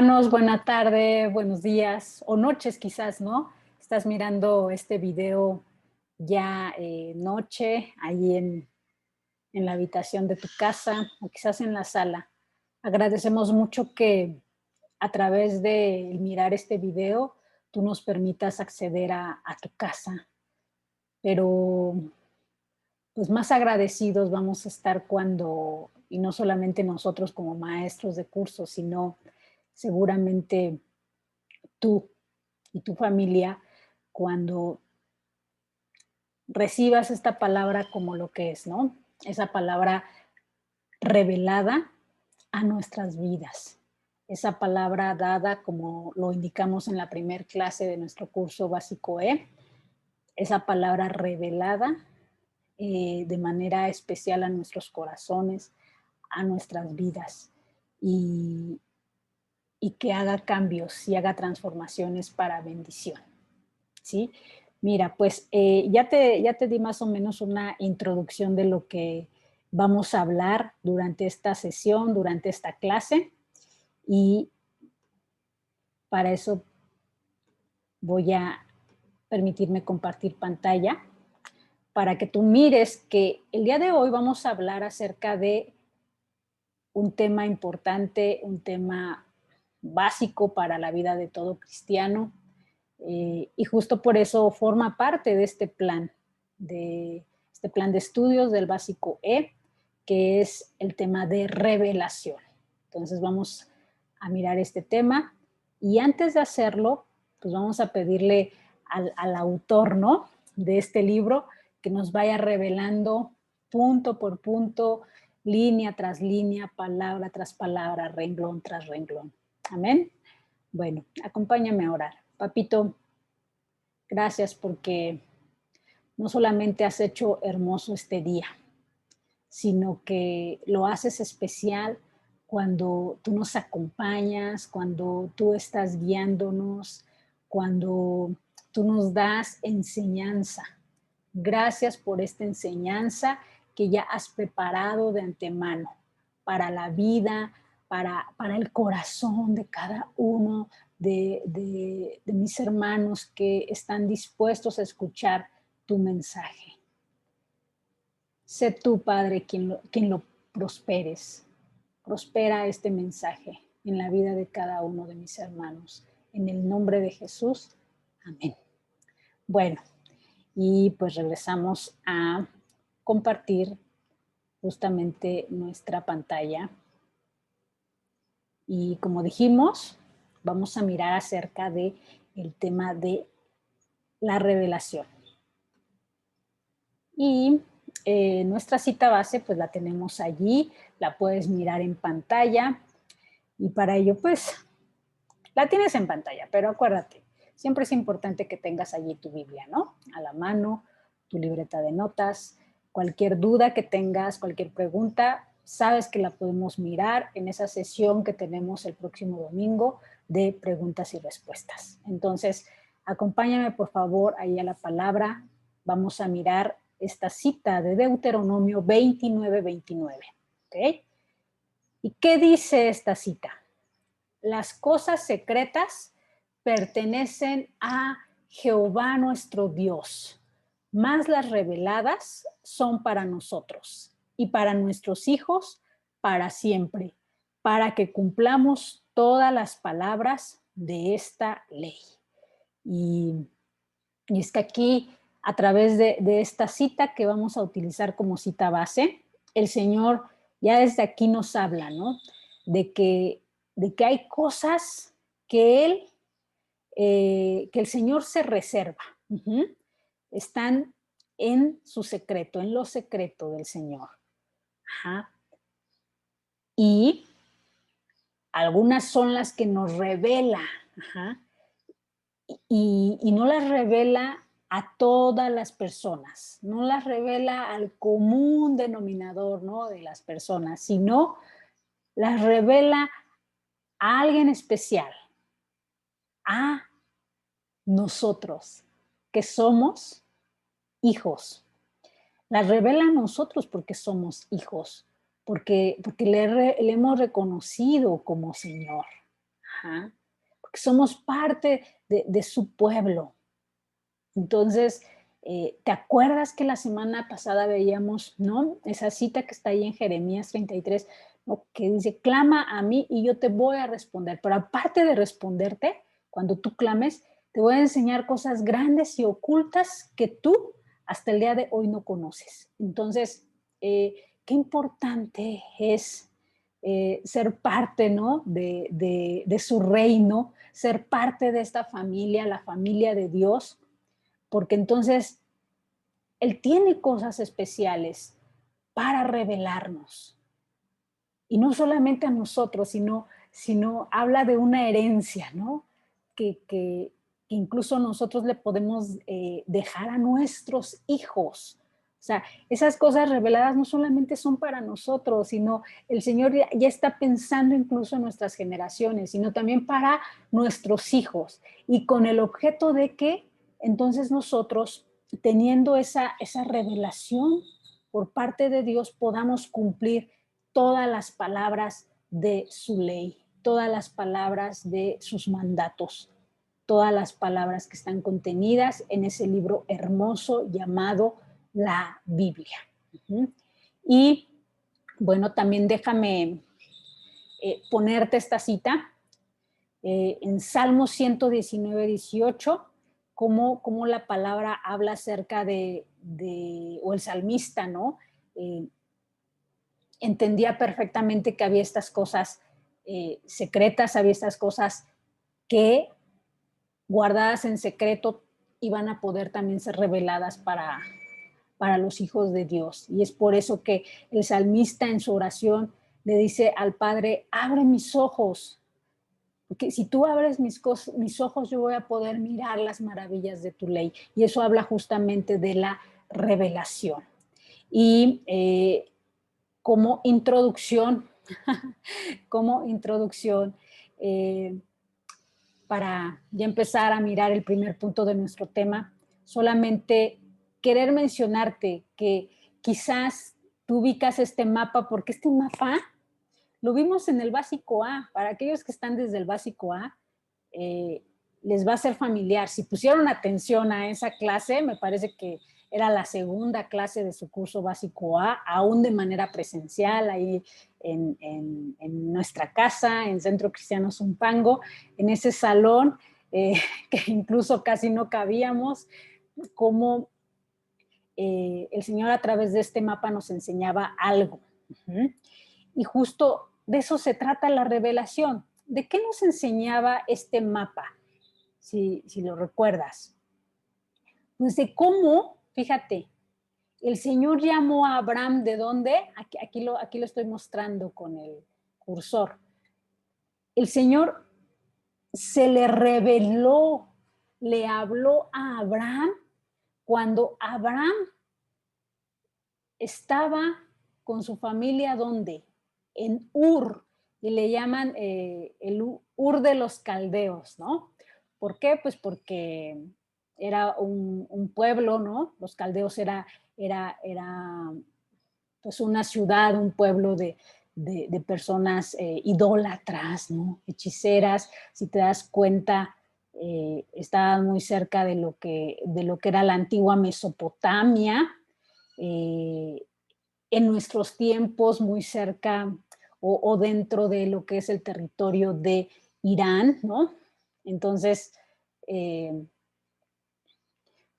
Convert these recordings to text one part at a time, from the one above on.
Hermanos, buena tarde, buenos días o noches quizás, ¿no? Estás mirando este video ya noche, ahí en la habitación de tu casa o quizás en la sala. Agradecemos mucho que a través de mirar este video tú nos permitas acceder a tu casa, pero pues más agradecidos vamos a estar cuando, y no solamente nosotros como maestros de cursos, sino seguramente tú y tu familia cuando recibas esta palabra como lo que es, ¿no? Esa palabra revelada a nuestras vidas. Esa palabra dada, como lo indicamos en la primer clase de nuestro curso básico E, esa palabra revelada de manera especial a nuestros corazones, a nuestras vidas y, y que haga cambios y haga transformaciones para bendición. ¿Sí? Mira, pues ya te di más o menos una introducción de lo que vamos a hablar durante esta sesión, durante esta clase, y para eso voy a permitirme compartir pantalla para que tú mires que el día de hoy vamos a hablar acerca de un tema importante, un tema básico para la vida de todo cristiano, y justo por eso forma parte de este plan de estudios del básico E, que es el tema de revelación. Entonces vamos a mirar este tema y antes de hacerlo, pues vamos a pedirle al autor, ¿no?, de este libro que nos vaya revelando punto por punto, línea tras línea, palabra tras palabra, renglón tras renglón. Amén. Bueno, acompáñame a orar. Papito, gracias porque no solamente has hecho hermoso este día, sino que lo haces especial cuando tú nos acompañas, cuando tú estás guiándonos, cuando tú nos das enseñanza. Gracias por esta enseñanza que ya has preparado de antemano para la vida, para el corazón de cada uno de mis hermanos que están dispuestos a escuchar tu mensaje. Sé tú, Padre, quien lo prosperes. Prospera este mensaje en la vida de cada uno de mis hermanos. En el nombre de Jesús. Amén. Bueno, y pues regresamos a compartir justamente nuestra pantalla. Y como dijimos, vamos a mirar acerca de el tema de la revelación. Y nuestra cita base, pues la tenemos allí, la puedes mirar en pantalla. Y para ello, pues, la tienes en pantalla, pero acuérdate, siempre es importante que tengas allí tu Biblia, ¿no? A la mano, tu libreta de notas, cualquier duda que tengas, cualquier pregunta, sabes que la podemos mirar en esa sesión que tenemos el próximo domingo de preguntas y respuestas. Entonces, acompáñame por favor ahí a la palabra. Vamos a mirar esta cita de Deuteronomio 29:29. ¿Ok? ¿Y qué dice esta cita? Las cosas secretas pertenecen a Jehová nuestro Dios, mas las reveladas son para nosotros y para nuestros hijos para siempre, para que cumplamos todas las palabras de esta ley. Y, y es que aquí, a través de esta cita que vamos a utilizar como cita base, el Señor ya desde aquí nos habla, ¿no? De que hay cosas que que el Señor se reserva. Están en su secreto, en lo secreto del Señor. Ajá. Y algunas son las que nos revela. Ajá. Y no las revela a todas las personas, no las revela al común denominador, ¿no?, de las personas, sino las revela a alguien especial, a nosotros, que somos hijos. Las revela a nosotros porque somos hijos, porque le hemos reconocido como Señor. Ajá. Porque somos parte de su pueblo. Entonces, ¿te acuerdas que la semana pasada veíamos, ¿no? Esa cita que está ahí en Jeremías 33, ¿no? Que dice, clama a mí y yo te voy a responder. Pero aparte de responderte, cuando tú clames, te voy a enseñar cosas grandes y ocultas que tú hasta el día de hoy no conoces. Entonces, qué importante es ser parte, ¿no? De su reino, ser parte de esta familia, la familia de Dios, porque entonces Él tiene cosas especiales para revelarnos. Y no solamente a nosotros, sino habla de una herencia, ¿no? Que incluso nosotros le podemos dejar a nuestros hijos. O sea, esas cosas reveladas no solamente son para nosotros, sino el Señor ya está pensando incluso en nuestras generaciones, sino también para nuestros hijos. Y con el objeto de que entonces nosotros, teniendo esa revelación por parte de Dios, podamos cumplir todas las palabras de su ley, todas las palabras de sus mandatos, todas las palabras que están contenidas en ese libro hermoso llamado la Biblia. Y bueno, también déjame ponerte esta cita en Salmo 119, 18, cómo la palabra habla acerca o el salmista, ¿no? Entendía perfectamente que había estas cosas secretas, había estas cosas que guardadas en secreto iban a poder también ser reveladas para los hijos de Dios. Y es por eso que el salmista en su oración le dice al Padre, abre mis ojos, porque si tú abres mis ojos, yo voy a poder mirar las maravillas de tu ley. Y eso habla justamente de la revelación. Y como introducción, como introducción, para ya empezar a mirar el primer punto de nuestro tema, solamente querer mencionarte que quizás tú ubicas este mapa, porque este mapa lo vimos en el básico A. Para aquellos que están desde el básico A, eh, les va a ser familiar. Si pusieron atención a esa clase, me parece que era la segunda clase de su curso básico A, aún de manera presencial, ahí en nuestra casa, en Centro Cristiano Zumpango, en ese salón que incluso casi no cabíamos, como el Señor a través de este mapa nos enseñaba algo. Y justo de eso se trata la revelación. ¿De qué nos enseñaba este mapa? Si lo recuerdas. Pues de cómo, fíjate, el Señor llamó a Abraham, ¿de dónde? Aquí lo estoy mostrando con el cursor. El Señor se le reveló, le habló a Abraham cuando Abraham estaba con su familia, ¿dónde? En Ur, y le llaman el Ur de los Caldeos, ¿no? ¿Por qué? Pues porque era un pueblo, ¿no? Los Caldeos era pues una ciudad, un pueblo de personas idólatras, ¿no? Hechiceras. Si te das cuenta, estaban muy cerca de lo que era la antigua Mesopotamia, eh, en nuestros tiempos muy cerca o dentro de lo que es el territorio de Irán, ¿no? Entonces, pues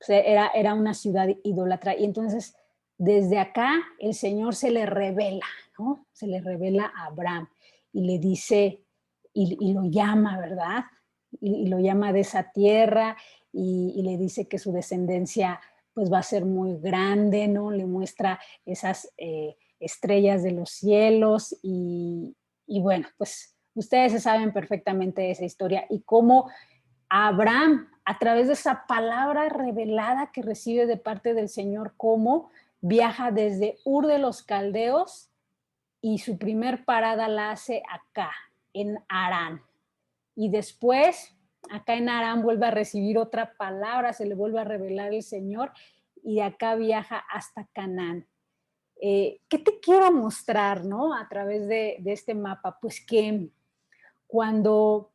era una ciudad idólatra. Y entonces, desde acá, el Señor se le revela, ¿no? Se le revela a Abraham y le dice, y lo llama, ¿verdad? Y lo llama de esa tierra y le dice que su descendencia pues va a ser muy grande, ¿no? Le muestra esas estrellas de los cielos y bueno, pues ustedes se saben perfectamente esa historia y cómo Abraham, a través de esa palabra revelada que recibe de parte del Señor, cómo viaja desde Ur de los Caldeos y su primer parada la hace acá, en Harán. Y después, acá en Harán vuelve a recibir otra palabra, se le vuelve a revelar el Señor y de acá viaja hasta Canaán. ¿Qué te quiero mostrar, no? A través de este mapa, pues que cuando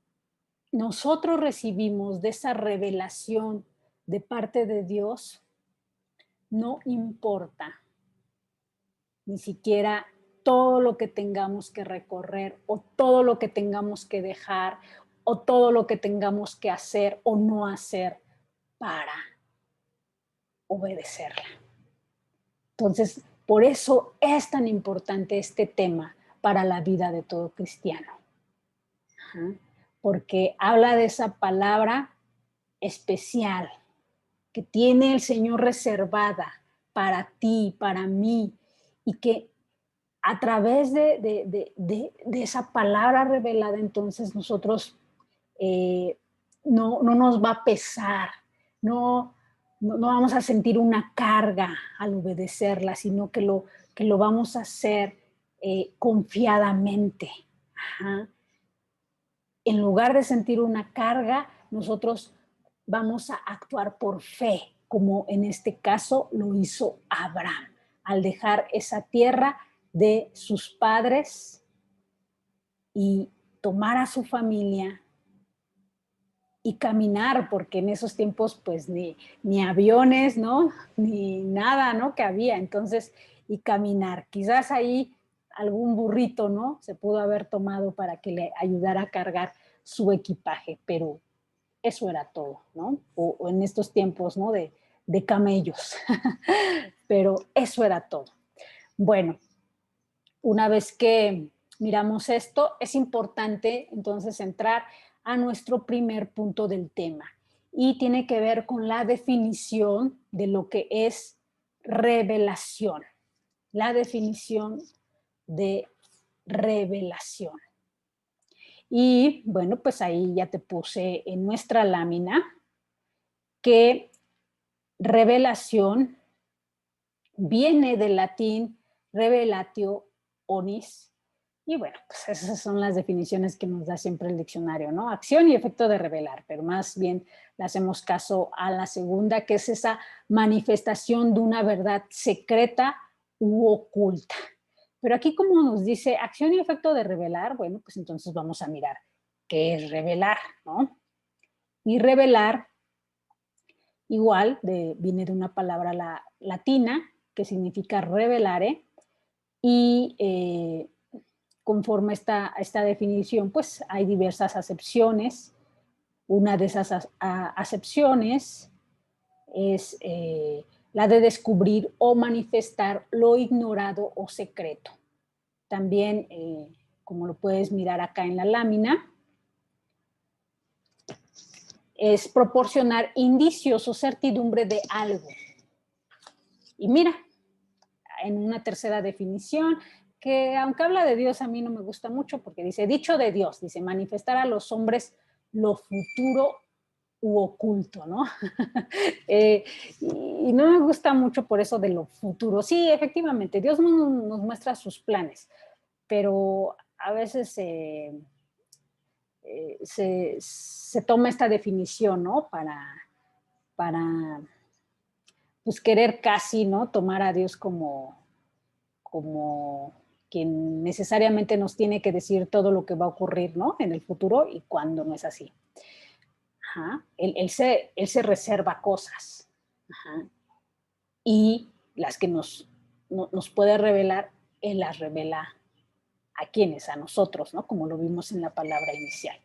nosotros recibimos de esa revelación de parte de Dios, no importa ni siquiera todo lo que tengamos que recorrer o todo lo que tengamos que dejar o todo lo que tengamos que hacer o no hacer para obedecerla. Entonces, por eso es tan importante este tema para la vida de todo cristiano. Ajá. Porque habla de esa palabra especial que tiene el Señor reservada para ti, para mí, y que a través de esa palabra revelada, entonces nosotros no nos va a pesar, no, no vamos a sentir una carga al obedecerla, sino que lo vamos a hacer confiadamente. Ajá. En lugar de sentir una carga, nosotros vamos a actuar por fe, como en este caso lo hizo Abraham, al dejar esa tierra de sus padres y tomar a su familia y caminar, porque en esos tiempos pues ni aviones, ¿no? Ni nada, ¿no? Que había. Entonces, y caminar. Quizás ahí algún burrito, ¿no? Se pudo haber tomado para que le ayudara a cargar su equipaje, pero eso era todo, ¿no? O en estos tiempos, ¿no? De camellos. Pero eso era todo. Bueno, una vez que miramos esto, es importante entonces entrar a nuestro primer punto del tema y tiene que ver con la definición de lo que es revelación. La definición de revelación. Y bueno, pues ahí ya te puse en nuestra lámina que revelación viene del latín revelatio onis. Y bueno, pues esas son las definiciones que nos da siempre el diccionario, ¿no? Acción y efecto de revelar, pero más bien le hacemos caso a la segunda, que es esa manifestación de una verdad secreta u oculta. Pero aquí como nos dice acción y efecto de revelar, bueno, pues entonces vamos a mirar qué es revelar, ¿no? Y revelar igual viene de una palabra latina que significa revelare y conforme esta definición, pues hay diversas acepciones. Una de esas acepciones es la de descubrir o manifestar lo ignorado o secreto. También, como lo puedes mirar acá en la lámina, es proporcionar indicios o certidumbre de algo. Y mira, en una tercera definición, que aunque habla de Dios, a mí no me gusta mucho porque dice, dicho de Dios, dice, manifestar a los hombres lo futuro u oculto, ¿no? Y no me gusta mucho por eso de lo futuro. Sí, efectivamente, Dios nos muestra sus planes, pero a veces se toma esta definición, ¿no? Para pues querer casi, ¿no? Tomar a Dios como quien necesariamente nos tiene que decir todo lo que va a ocurrir, ¿no? En el futuro y cuando no es así. Ajá. Él se reserva cosas. Ajá. Y las que nos puede revelar, Él las revela a quienes, a nosotros, ¿no? Como lo vimos en la palabra inicial.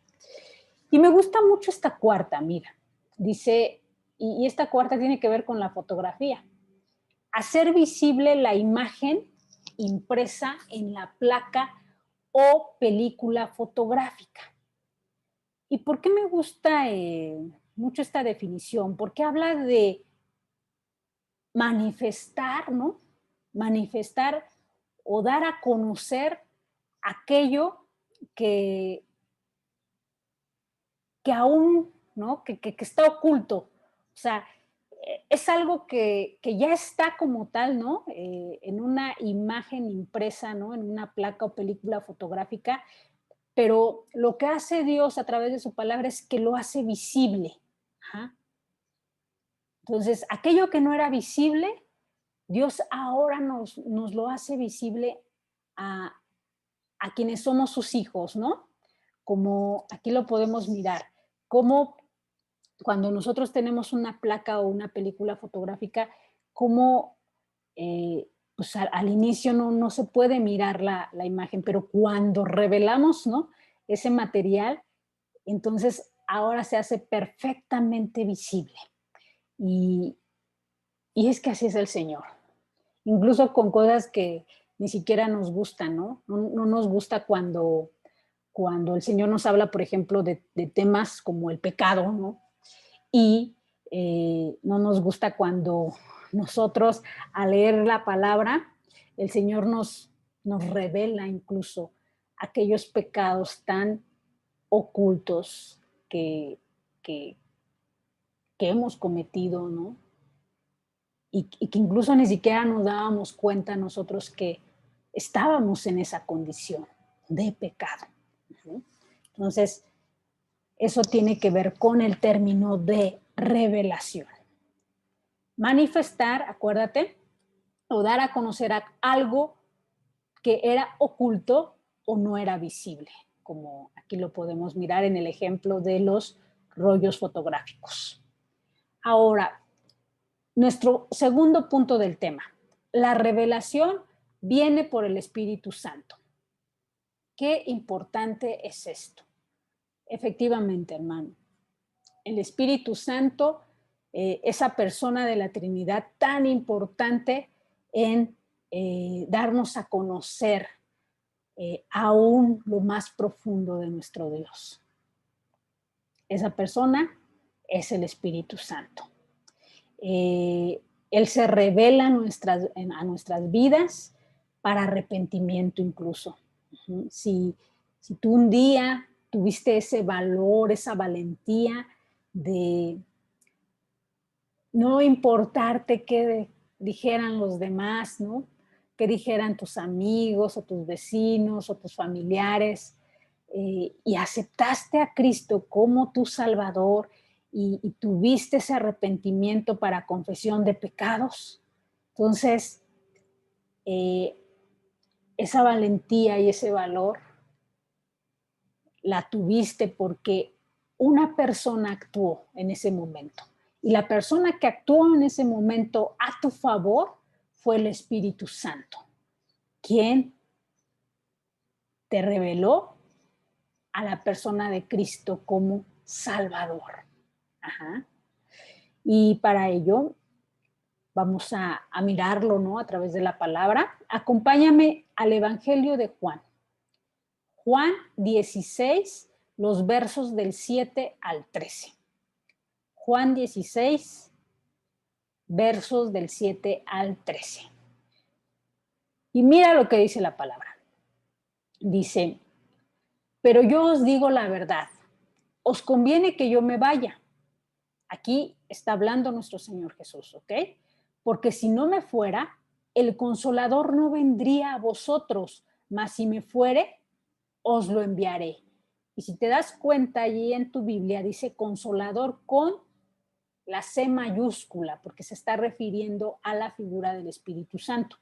Y me gusta mucho esta cuarta, mira. Dice, y esta cuarta tiene que ver con la fotografía. Hacer visible la imagen impresa en la placa o película fotográfica. ¿Y por qué me gusta mucho esta definición? Porque habla de manifestar, ¿no? Manifestar o dar a conocer aquello que, que aún, ¿no? Que está oculto. O sea, es algo que ya está como tal, ¿no? En una imagen impresa, ¿no? En una placa o película fotográfica, pero lo que hace Dios a través de su palabra es que lo hace visible. Ajá. Entonces, aquello que no era visible, Dios ahora nos lo hace visible a quienes somos sus hijos, ¿no? Como aquí lo podemos mirar. cómo cuando nosotros tenemos una placa o una película fotográfica, cómo pues al inicio no se puede mirar la imagen, pero cuando revelamos, ¿no?, ese material, entonces ahora se hace perfectamente visible. Y, y es que así es el Señor. Incluso con cosas que ni siquiera nos gustan, ¿no? No nos gusta cuando el Señor nos habla, por ejemplo, de temas como el pecado, ¿no? Y no nos gusta cuando nosotros, al leer la palabra, el Señor nos revela incluso aquellos pecados tan ocultos que, que, que hemos cometido, ¿no? Y que incluso ni siquiera nos dábamos cuenta nosotros que estábamos en esa condición de pecado. ¿No? Entonces, eso tiene que ver con el término de revelación. Manifestar, acuérdate, o dar a conocer algo que era oculto o no era visible, como aquí lo podemos mirar en el ejemplo de los rollos fotográficos. Ahora, nuestro segundo punto del tema, la revelación viene por el Espíritu Santo. Qué importante es esto. Efectivamente, hermano, el Espíritu Santo, esa persona de la Trinidad tan importante en darnos a conocer aún lo más profundo de nuestro Dios. Esa persona es el Espíritu Santo. Él se revela a nuestras vidas para arrepentimiento incluso. Si tú un día tuviste ese valor, esa valentía de no importarte qué dijeran los demás, ¿no? Qué dijeran tus amigos o tus vecinos o tus familiares, y aceptaste a Cristo como tu Salvador y tuviste ese arrepentimiento para confesión de pecados. Entonces, esa valentía y ese valor la tuviste porque una persona actuó en ese momento. Y la persona que actuó en ese momento a tu favor fue el Espíritu Santo, quien te reveló a la persona de Cristo como Salvador. Ajá. Y para ello vamos a mirarlo, ¿no?, a través de la palabra. Acompáñame al Evangelio de Juan. Juan 16, los versos del 7 al 13. Juan 16, versos del 7 al 13. Y mira lo que dice la palabra. Dice, pero yo os digo la verdad, os conviene que yo me vaya. Aquí está hablando nuestro Señor Jesús, ¿ok? Porque si no me fuera, el Consolador no vendría a vosotros, mas si me fuere, os lo enviaré. Y si te das cuenta, allí en tu Biblia dice Consolador con la C mayúscula, porque se está refiriendo a la figura del Espíritu Santo.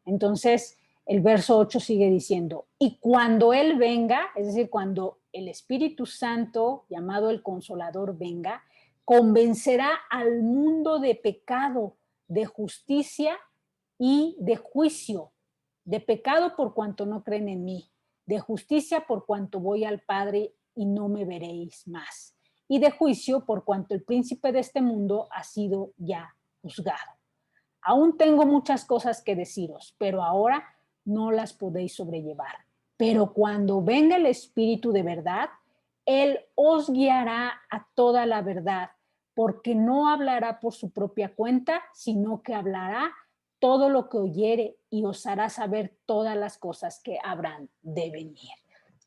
Entonces, el verso 8 sigue diciendo, y cuando Él venga, es decir, cuando el Espíritu Santo, llamado el Consolador, venga, convencerá al mundo de pecado, de justicia y de juicio. De pecado por cuanto no creen en mí, de justicia por cuanto voy al Padre y no me veréis más, y de juicio por cuanto el príncipe de este mundo ha sido ya juzgado. Aún tengo muchas cosas que deciros, pero ahora no las podéis sobrellevar. Pero cuando venga el Espíritu de verdad, Él os guiará a toda la verdad, porque no hablará por su propia cuenta, sino que hablará todo lo que oyere y os hará saber todas las cosas que habrán de venir.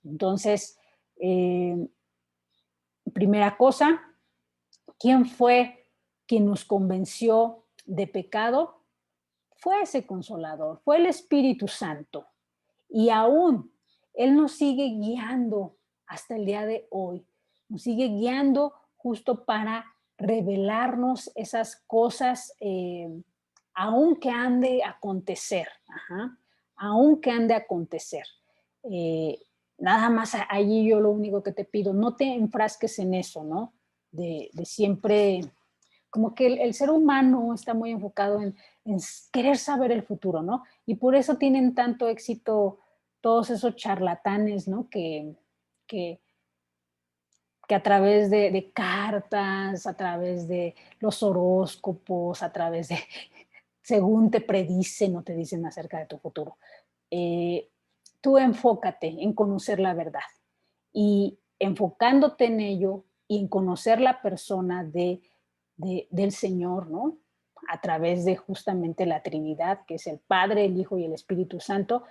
Entonces, primera cosa, ¿quién fue quien nos convenció de pecado? Fue ese Consolador, fue el Espíritu Santo. Y aún Él nos sigue guiando hasta el día de hoy. Nos sigue guiando justo para revelarnos esas cosas, aun que han de acontecer. Aun que han de acontecer. nada más allí yo lo único que te pido, no te enfrasques en eso, ¿no? De siempre, como que el ser humano está muy enfocado en querer saber el futuro, ¿no? Y por eso tienen tanto éxito todos esos charlatanes, ¿no? Que, que a través de cartas, a través de los horóscopos, a través de, según te predicen o te dicen acerca de tu futuro. Eh, Tú enfócate en conocer la verdad y enfocándote en ello y en conocer la persona del Señor, ¿no? A través de justamente la Trinidad, que es el Padre, el Hijo y el Espíritu Santo,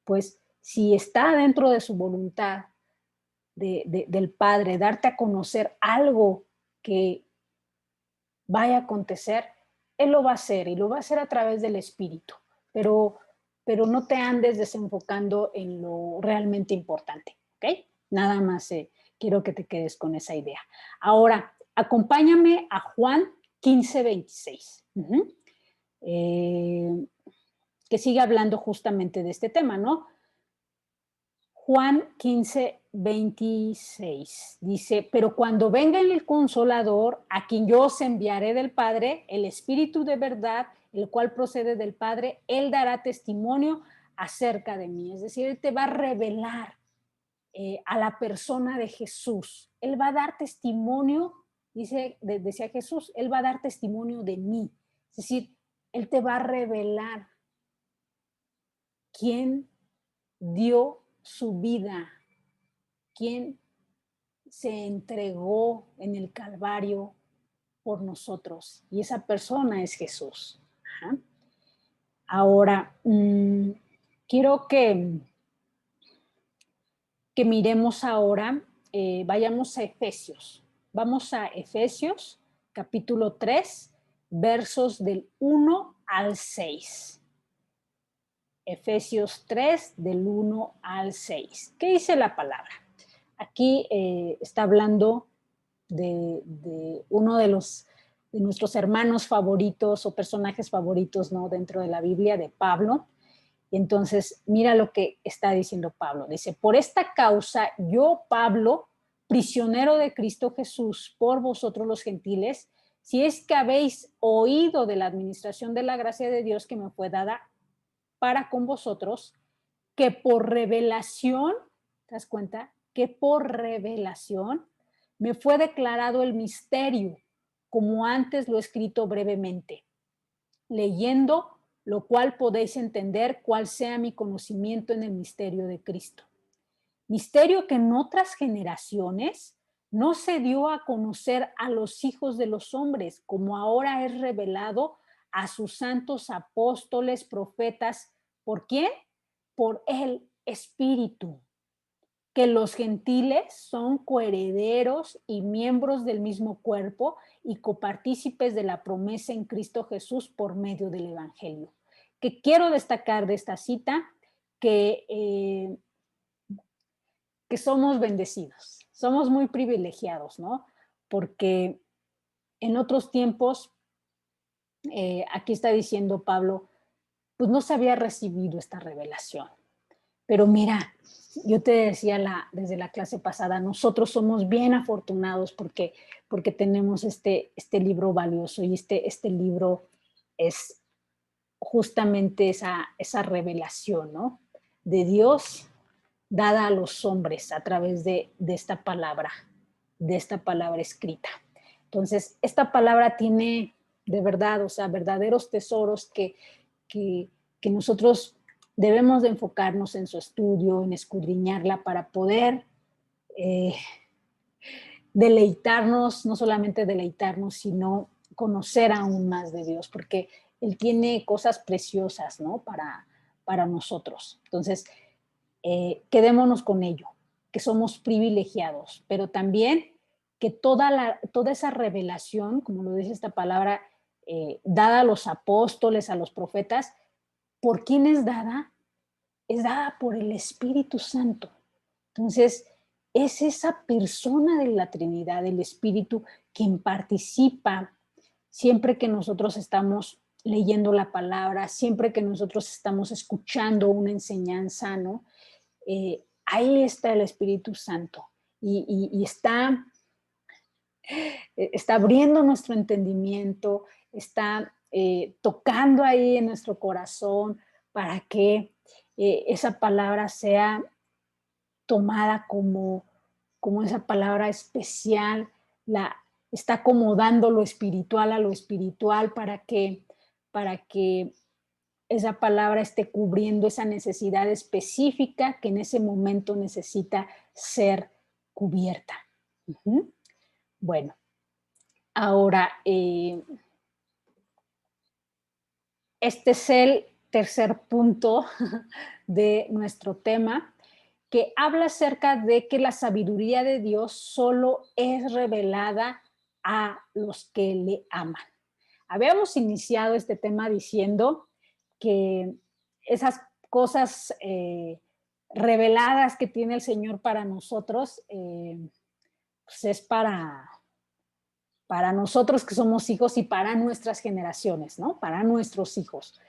pues si está dentro de su voluntad del Padre, darte a conocer algo que vaya a acontecer, Él lo va a hacer y lo va a hacer a través del Espíritu, pero, pero no te andes desenfocando en lo realmente importante, ¿ok? Nada más quiero que te quedes con esa idea. Ahora, acompáñame a Juan 15:26, que sigue hablando justamente de este tema, ¿no? Juan 15:26 dice, pero cuando venga el Consolador, a quien yo os enviaré del Padre, el Espíritu de verdad, el cual procede del Padre, Él dará testimonio acerca de mí. Es decir, Él te va a revelar a la persona de Jesús. Él va a dar testimonio, decía Jesús, Él va a dar testimonio de mí. Es decir, Él te va a revelar quién dio su vida, quién se entregó en el Calvario por nosotros. Y esa persona es Jesús. Ajá. Ahora, quiero que miremos ahora, vayamos a Efesios. Vamos a Efesios, capítulo 3, versos del 1 al 6. Efesios 3, del 1 al 6. ¿Qué dice la palabra? Aquí está hablando de uno de nuestros hermanos favoritos o personajes favoritos, ¿no? Dentro de la Biblia, de Pablo. Y entonces, mira lo que está diciendo Pablo. Dice, por esta causa, yo, Pablo, prisionero de Cristo Jesús, por vosotros los gentiles, si es que habéis oído de la administración de la gracia de Dios que me fue dada para con vosotros, que por revelación, ¿te das cuenta? Que por revelación me fue declarado el misterio, como antes lo he escrito brevemente, leyendo lo cual podéis entender cuál sea mi conocimiento en el misterio de Cristo. Misterio que en otras generaciones no se dio a conocer a los hijos de los hombres, como ahora es revelado a sus santos apóstoles, profetas. ¿Por quién? Por el Espíritu. Que los gentiles son coherederos y miembros del mismo cuerpo y copartícipes de la promesa en Cristo Jesús por medio del Evangelio. Que quiero destacar de esta cita que somos bendecidos, somos muy privilegiados, ¿no? Porque en otros tiempos, aquí está diciendo Pablo, pues no se había recibido esta revelación. Pero mira, yo te decía desde la clase pasada, nosotros somos bien afortunados porque tenemos este libro valioso y este libro es justamente esa revelación, ¿no? De Dios dada a los hombres a través de esta palabra escrita. Entonces, esta palabra tiene de verdad, o sea, verdaderos tesoros que, que nosotros debemos de enfocarnos en su estudio, en escudriñarla para poder deleitarnos, no solamente deleitarnos, sino conocer aún más de Dios, porque Él tiene cosas preciosas, ¿no? Para nosotros. Entonces, quedémonos con ello, que somos privilegiados, pero también que toda esa revelación, como lo dice esta palabra, dada a los apóstoles, a los profetas, ¿por quién es dada? Es dada por el Espíritu Santo. Entonces, es esa persona de la Trinidad, el Espíritu, quien participa siempre que nosotros estamos leyendo la palabra, siempre que nosotros estamos escuchando una enseñanza, ¿no? ahí está el Espíritu Santo y está abriendo nuestro entendimiento, está tocando ahí en nuestro corazón para que esa palabra sea tomada como esa palabra especial, está acomodando lo espiritual a lo espiritual para que esa palabra esté cubriendo esa necesidad específica que en ese momento necesita ser cubierta. Ujú. Bueno, ahora, este es el tercer punto de nuestro tema, que habla acerca de que la sabiduría de Dios solo es revelada a los que le aman. Habíamos iniciado este tema diciendo que esas cosas reveladas que tiene el Señor para nosotros, pues es para nosotros que somos hijos y para nuestras generaciones, ¿no? Para nuestros hijos.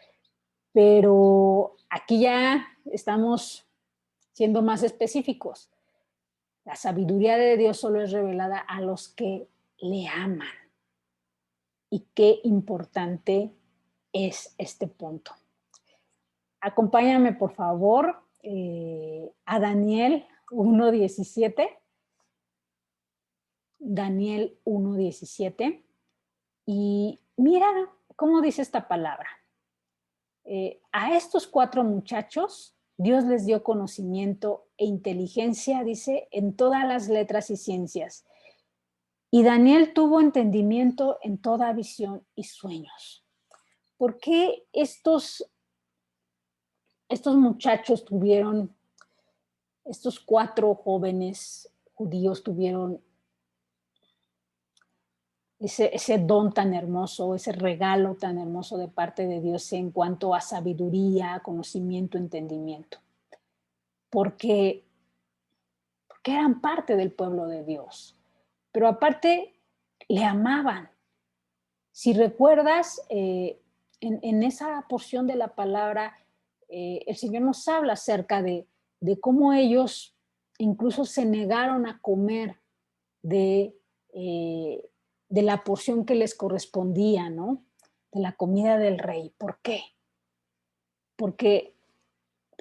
Pero aquí ya estamos siendo más específicos. La sabiduría de Dios solo es revelada a los que le aman. Y qué importante es este punto. Acompáñame, por favor, a Daniel 1:17. Daniel 1:17. Y mira cómo dice esta palabra. A estos 4 muchachos, Dios les dio conocimiento e inteligencia, dice, en todas las letras y ciencias. Y Daniel tuvo entendimiento en toda visión y sueños. ¿Por qué estos muchachos estos 4 jóvenes judíos tuvieron ese don tan hermoso, ese regalo tan hermoso de parte de Dios en cuanto a sabiduría, conocimiento, entendimiento? Porque eran parte del pueblo de Dios, pero aparte le amaban. Si recuerdas, en esa porción de la palabra, el Señor nos habla acerca de cómo ellos incluso se negaron a comer de, eh, de la porción que les correspondía, ¿no? De la comida del rey. ¿Por qué? Porque,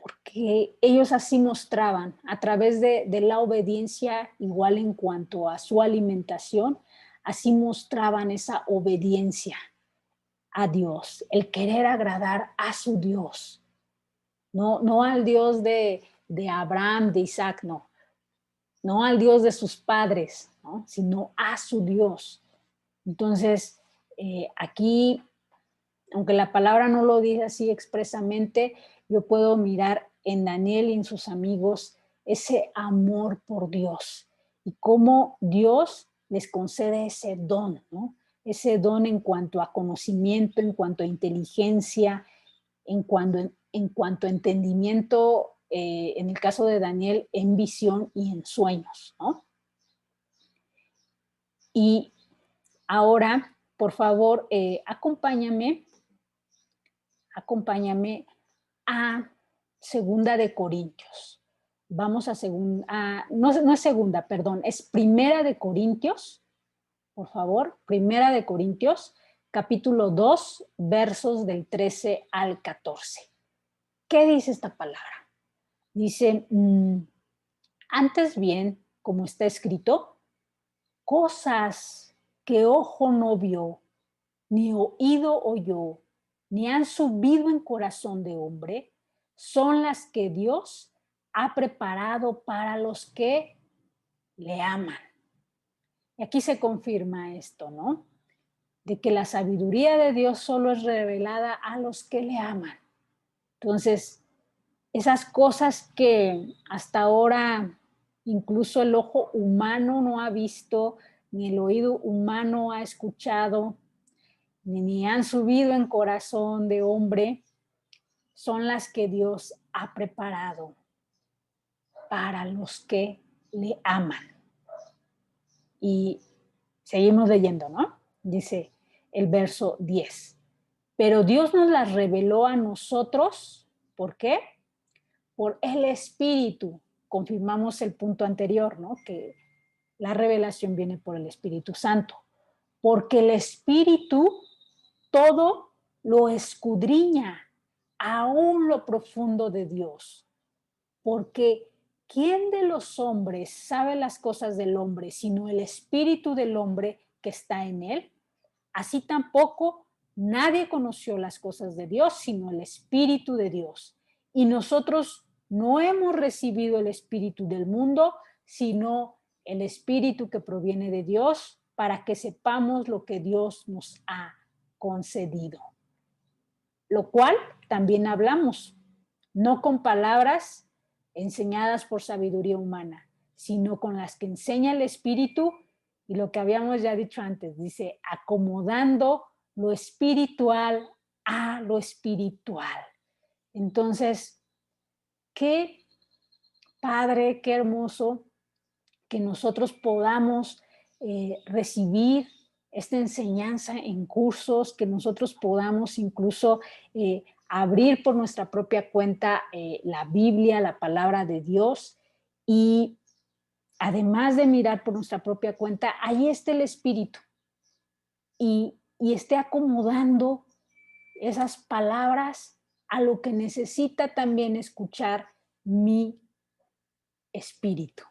porque ellos así mostraban, a través de la obediencia, igual en cuanto a su alimentación, así mostraban esa obediencia a Dios, el querer agradar a su Dios, no al Dios de Abraham, de Isaac, no al Dios de sus padres, ¿no? Sino a su Dios. Entonces, aquí, aunque la palabra no lo dice así expresamente, yo puedo mirar en Daniel y en sus amigos ese amor por Dios y cómo Dios les concede ese don, ¿no? Ese don en cuanto a conocimiento, en cuanto a inteligencia, en cuanto a entendimiento, en el caso de Daniel, en visión y en sueños, ¿no? Y ahora, por favor, acompáñame a Segunda de Corintios. Vamos a segunda, no es segunda, perdón, es Primera de Corintios, por favor, Primera de Corintios, capítulo 2, versos del 13 al 14. ¿Qué dice esta palabra? Dice, antes bien, como está escrito, cosas que ojo no vio, ni oído oyó, ni han subido en corazón de hombre, son las que Dios ha preparado para los que le aman. Y aquí se confirma esto, ¿no? De que la sabiduría de Dios solo es revelada a los que le aman. Entonces, esas cosas que hasta ahora incluso el ojo humano no ha visto, ni el oído humano ha escuchado, ni han subido en corazón de hombre, son las que Dios ha preparado para los que le aman. Y seguimos leyendo, ¿no? Dice el verso 10. Pero Dios nos las reveló a nosotros, ¿por qué? Por el Espíritu, confirmamos el punto anterior, ¿no? Que la revelación viene por el Espíritu Santo, porque el Espíritu todo lo escudriña, aún lo profundo de Dios, porque ¿quién de los hombres sabe las cosas del hombre, sino el Espíritu del hombre que está en él? Así tampoco nadie conoció las cosas de Dios, sino el Espíritu de Dios. Y nosotros no hemos recibido el Espíritu del mundo, sino el Espíritu que proviene de Dios, para que sepamos lo que Dios nos ha concedido. Lo cual también hablamos, no con palabras enseñadas por sabiduría humana, sino con las que enseña el Espíritu, y lo que habíamos ya dicho antes, dice, acomodando lo espiritual a lo espiritual. Entonces, qué padre, qué hermoso que nosotros podamos recibir esta enseñanza en cursos, que nosotros podamos incluso abrir por nuestra propia cuenta la Biblia, la palabra de Dios, y además de mirar por nuestra propia cuenta, ahí está el Espíritu y esté acomodando esas palabras a lo que necesita también escuchar mi espíritu.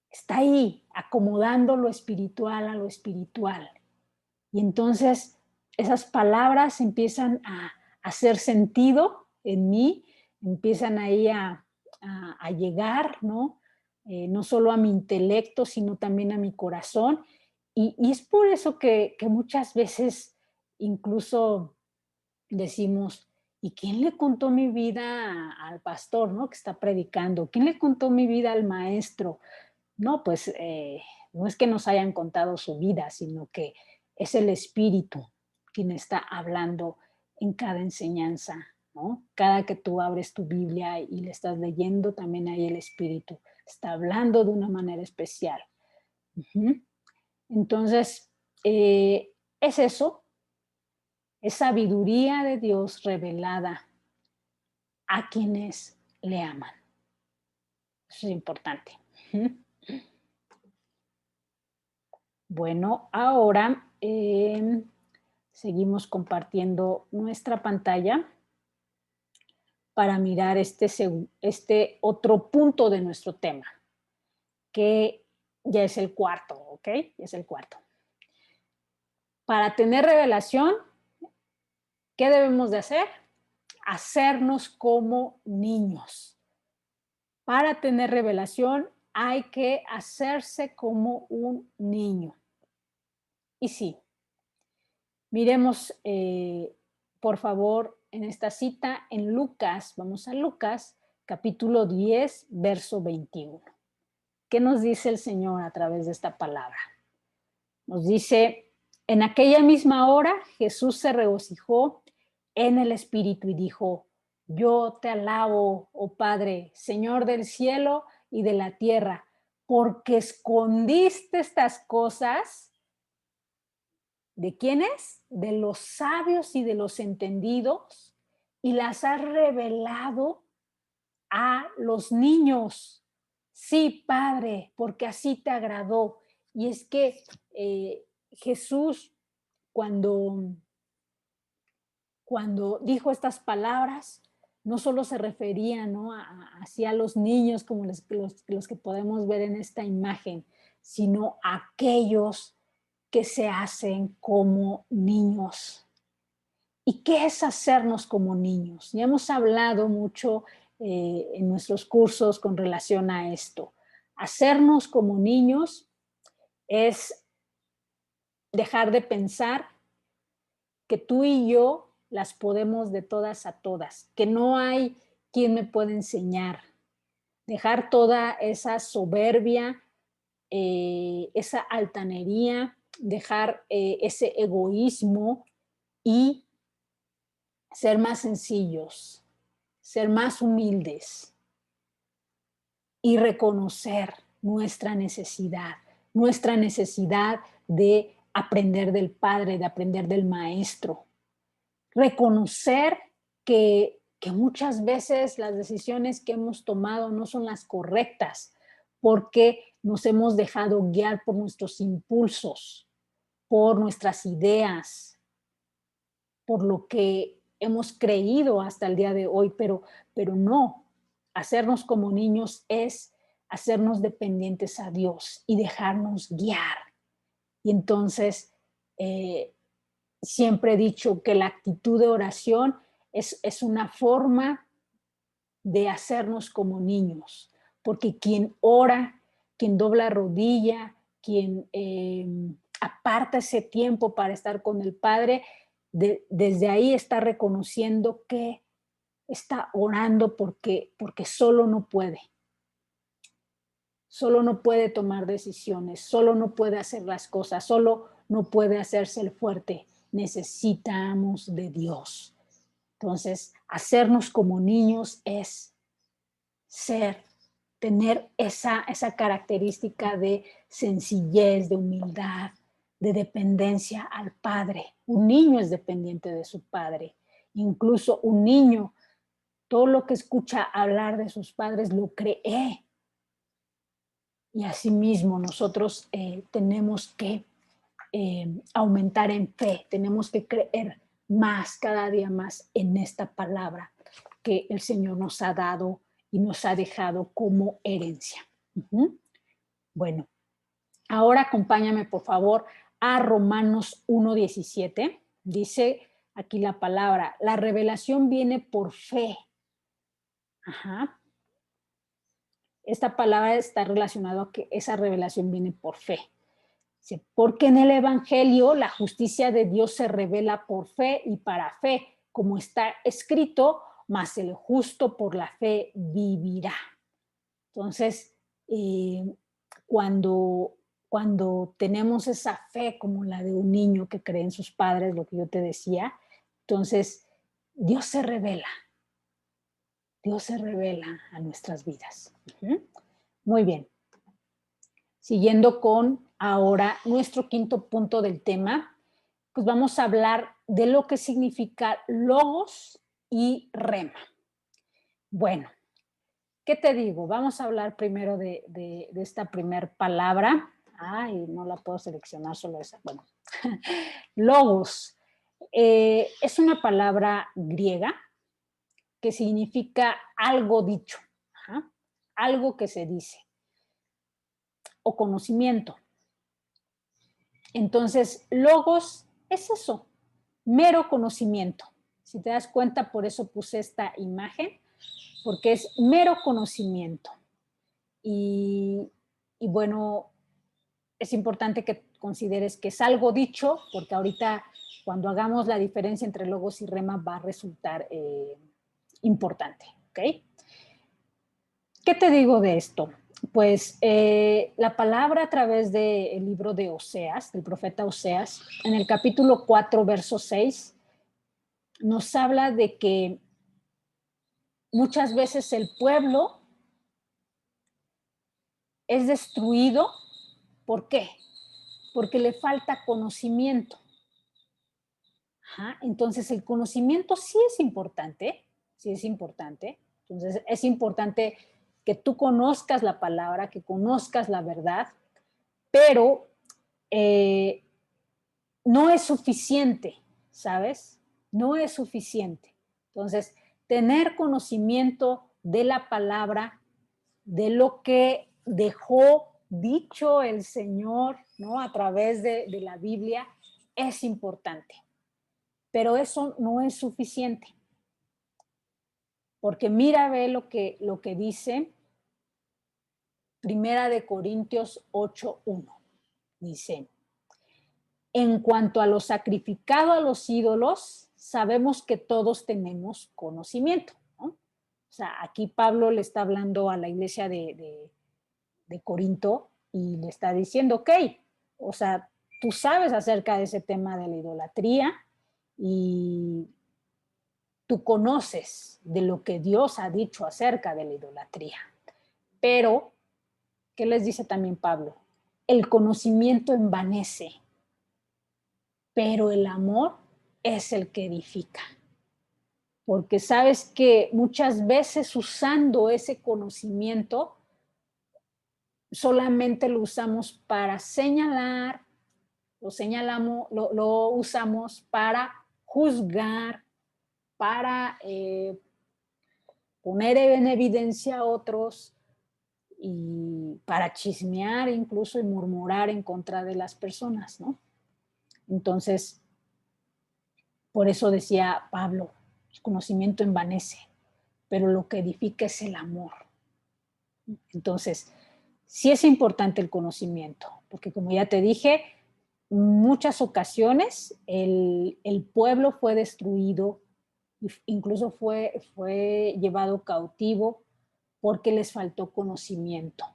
Está ahí, acomodando lo espiritual a lo espiritual. Y entonces esas palabras empiezan a hacer sentido en mí, empiezan ahí a llegar, ¿no? No solo a mi intelecto, sino también a mi corazón. Y es por eso que muchas veces incluso decimos, ¿y quién le contó mi vida al pastor, ¿no? Que está predicando? ¿Quién le contó mi vida al maestro? No, pues no es que nos hayan contado su vida, sino que es el Espíritu quien está hablando en cada enseñanza, ¿no? Cada que tú abres tu Biblia y le estás leyendo, también ahí el Espíritu está hablando de una manera especial. Ujú. Entonces, es eso, es sabiduría de Dios revelada a quienes le aman. Eso es importante. Ujú. Bueno, ahora seguimos compartiendo nuestra pantalla para mirar este otro punto de nuestro tema, que ya es el cuarto, ¿ok? Ya es el cuarto. Para tener revelación, ¿qué debemos de hacer? Hacernos como niños. Para tener revelación hay que hacerse como un niño. Y sí, miremos, por favor, en esta cita en Lucas, vamos a Lucas, capítulo 10, verso 21. ¿Qué nos dice el Señor a través de esta palabra? Nos dice, en aquella misma hora Jesús se regocijó en el Espíritu y dijo, yo te alabo, oh Padre, Señor del cielo y de la tierra, porque escondiste estas cosas. ¿De quiénes? De los sabios y de los entendidos, y las has revelado a los niños. Sí, Padre, porque así te agradó. Y es que Jesús, cuando dijo estas palabras, no solo se refería, ¿no? Hacia los niños como los que podemos ver en esta imagen, sino a aquellos que se hacen como niños. ¿Y qué es hacernos como niños? Ya hemos hablado mucho en nuestros cursos con relación a esto. Hacernos como niños es dejar de pensar que tú y yo las podemos de todas a todas, que no hay quien me pueda enseñar. Dejar toda esa soberbia, esa altanería, dejar ese egoísmo y ser más sencillos, ser más humildes y reconocer nuestra necesidad de aprender del Padre, de aprender del Maestro. Reconocer que que muchas veces las decisiones que hemos tomado no son las correctas porque nos hemos dejado guiar por nuestros impulsos, por nuestras ideas, por lo que hemos creído hasta el día de hoy, pero no. Hacernos como niños es hacernos dependientes a Dios y dejarnos guiar. Y entonces, eh, siempre he dicho que la actitud de oración es una forma de hacernos como niños, porque quien ora, quien dobla rodilla, quien aparta ese tiempo para estar con el Padre, desde ahí está reconociendo que está orando porque solo no puede tomar decisiones, solo no puede hacer las cosas, solo no puede hacerse el fuerte. Necesitamos de Dios. Entonces, hacernos como niños es tener esa característica de sencillez, de humildad, de dependencia al Padre. Un niño es dependiente de su padre. Incluso un niño, todo lo que escucha hablar de sus padres lo cree. Y asimismo nosotros tenemos que aumentar en fe, tenemos que creer más, cada día más en esta palabra que el Señor nos ha dado y nos ha dejado como herencia. Bueno, ahora acompáñame por favor a Romanos 1:17. Dice aquí la palabra, la revelación viene por fe. Ajá. Esta palabra está relacionada a que esa revelación viene por fe. Porque en el Evangelio la justicia de Dios se revela por fe y para fe, como está escrito, mas el justo por la fe vivirá. Entonces, cuando tenemos esa fe como la de un niño que cree en sus padres, lo que yo te decía, entonces Dios se revela a nuestras vidas. Muy bien. Siguiendo con ahora nuestro quinto punto del tema, pues vamos a hablar de lo que significa logos y rema. Bueno, ¿qué te digo? Vamos a hablar primero de esta primer palabra. Ay, no la puedo seleccionar, solo esa. Bueno, logos. Es una palabra griega que significa algo dicho, algo que se dice o conocimiento. Entonces, logos es eso, mero conocimiento. Si te das cuenta, por eso puse esta imagen, porque es mero conocimiento. Y bueno, es importante que consideres que es algo dicho, porque ahorita cuando hagamos la diferencia entre logos y rema va a resultar importante, ¿ok? ¿Qué te digo de esto? Pues la palabra a través del libro de Oseas, del profeta Oseas, en el capítulo 4, verso 6, nos habla de que muchas veces el pueblo es destruido. ¿Por qué? Porque le falta conocimiento. Entonces el conocimiento sí es importante, sí es importante. Entonces es importante que tú conozcas la palabra, que conozcas la verdad, pero no es suficiente, ¿sabes? No es suficiente. Entonces, tener conocimiento de la palabra, de lo que dejó dicho el Señor, ¿no? A través de la Biblia, es importante. Pero eso no es suficiente. Porque mira, ve lo que dice Primera de Corintios 8:1. Dice, en cuanto a lo sacrificado a los ídolos, sabemos que todos tenemos conocimiento, ¿no? O sea, aquí Pablo le está hablando a la iglesia de Corinto y le está diciendo, ok, o sea, tú sabes acerca de ese tema de la idolatría y tú conoces de lo que Dios ha dicho acerca de la idolatría. Pero, ¿qué les dice también Pablo? El conocimiento envanece, pero el amor es el que edifica. porque sabes que muchas veces usando ese conocimiento, solamente lo usamos para señalar, lo usamos para juzgar, para poner en evidencia a otros y para chismear incluso y murmurar en contra de las personas, ¿no? Entonces, por eso decía Pablo, el conocimiento envanece, pero lo que edifica es el amor. Entonces, sí es importante el conocimiento, porque como ya te dije, muchas ocasiones el pueblo fue destruido, incluso fue llevado cautivo porque les faltó conocimiento,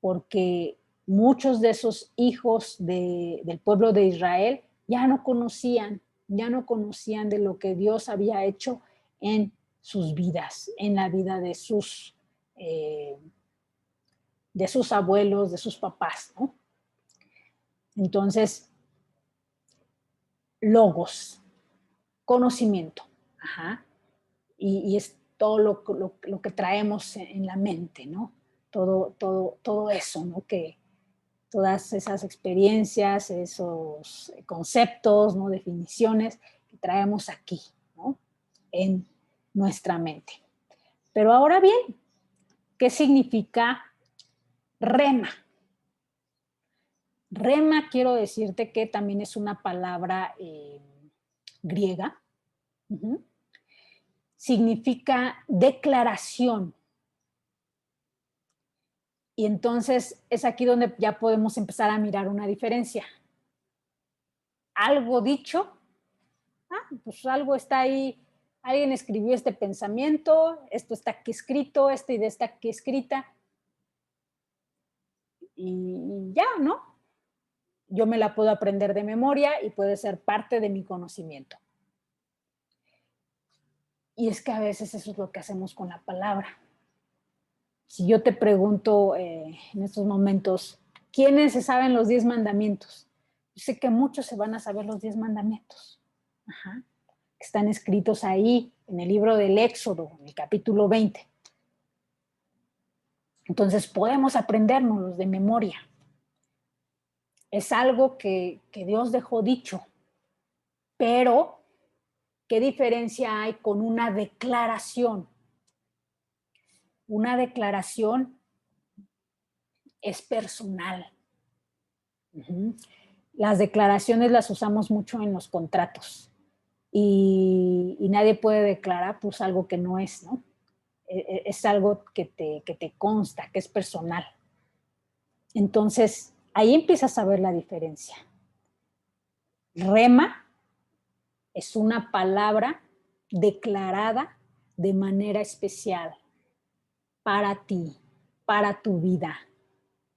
porque muchos de esos hijos del pueblo de Israel ya no conocían de lo que Dios había hecho en sus vidas, en la vida de sus abuelos, de sus papás, ¿no? Entonces, logos, conocimiento, ajá, y es todo lo que traemos en la mente, ¿no? Todo eso, ¿no? Que todas esas experiencias, esos conceptos, ¿no? Definiciones que traemos aquí, ¿no? En nuestra mente. Pero ahora bien, ¿qué significa rema? Rema, quiero decirte que también es una palabra griega. Uh-huh. Significa declaración. Y entonces es aquí donde ya podemos empezar a mirar una diferencia. Algo dicho, pues algo está ahí, alguien escribió este pensamiento, esto está aquí escrito, esta idea está aquí escrita, y ya, ¿no? Yo me la puedo aprender de memoria y puede ser parte de mi conocimiento. Y es que a veces eso es lo que hacemos con la palabra. Si yo te pregunto en estos momentos, ¿quiénes se saben los 10 mandamientos? Yo sé que muchos se van a saber los 10 mandamientos. Ajá. Están escritos ahí en el libro del Éxodo, en el capítulo 20. Entonces podemos aprendérnoslos de memoria. Es algo que Dios dejó dicho, pero ¿qué diferencia hay con una declaración? Una declaración es personal. Uh-huh. Las declaraciones las usamos mucho en los contratos y nadie puede declarar pues algo que no es, ¿no? Es algo que te consta, que es personal. Entonces, ahí empiezas a ver la diferencia. Rema es una palabra declarada de manera especial para ti, para tu vida.